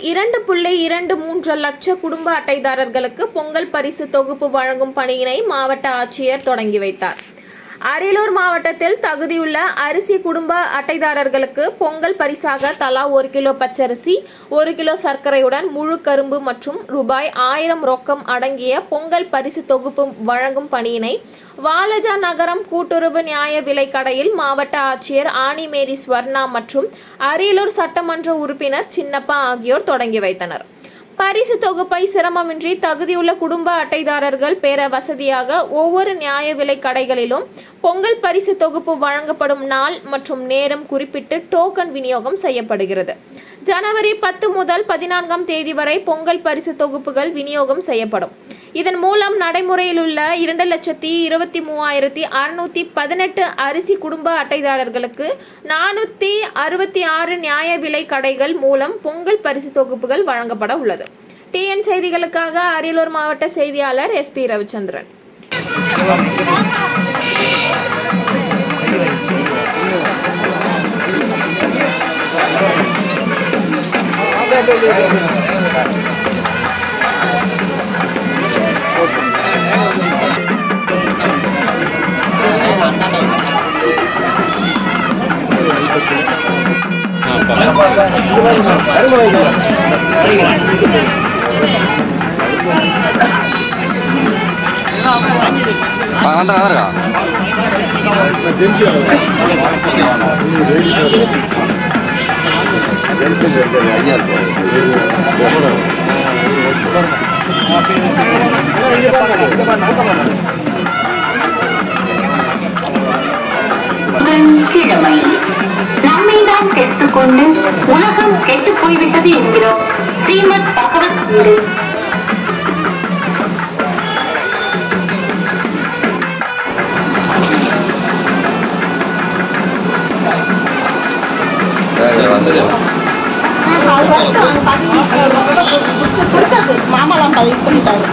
2.23 லட்ச குடும்ப அட்டைதாரர்களுக்கு பொங்கல் பரிசு தொகுப்பு வழங்கும் பணியினை மாவட்ட ஆட்சியர் தொடங்கி வைத்தார். அரியலூர் மாவட்டத்தில் தகுதியுள்ள அரிசி குடும்ப அட்டைதாரர்களுக்கு பொங்கல் பரிசாக தலா 1 கிலோ பச்சரிசி, 1 கிலோ சர்க்கரையுடன் முழு கரும்பு மற்றும் ரூபாய் 1000 ரொக்கம் அடங்கிய பொங்கல் பரிசு தொகுப்பு வழங்கும் பணியினை வாலஜா நகரம் கூட்டுறவு நியாய விலை கடையில் மாவட்ட ஆட்சியர் ஆனிமேரி ஸ்வர்ணா மற்றும் அரியலூர் சட்டமன்ற உறுப்பினர் சின்னப்பா ஆகியோர் தொடங்கி வைத்தனர். பரிசு தொகுப்பை சிரமமின்றி தகுதியுள்ள குடும்ப அட்டைதாரர்கள் பெற வசதியாக ஒவ்வொரு நியாய விலை கடைகளிலும் பொங்கல் பரிசு தொகுப்பு வழங்கப்படும் நாள் மற்றும் நேரம் குறிப்பிட்டு டோக்கன் விநியோகம் செய்யப்படுகிறது. ஜனவரி 10 முதல் 14ஆம் தேதி வரை பொங்கல் பரிசு தொகுப்புகள் விநியோகம் செய்யப்படும். இதன் மூலம் நடைமுறையில் உள்ள 2,23,618 அரிசி குடும்ப அட்டைதாரர்களுக்கு 466 நியாய விலை கடைகள் மூலம் பொங்கல் பரிசு தொகுப்புகள் வழங்கப்பட உள்ளது. TN செய்திகளுக்காக அரியலூர் மாவட்ட செய்தியாளர் SP ரவிச்சந்திரன். நம்மை நாம் கெட்டுக்கொண்டு உலகம் கெட்டு போய்விட்டது என்கிறோம். ஸ்ரீமத் பகவத்கீதை. மாமாலாம் பதிவு பண்ணிட்டாரு.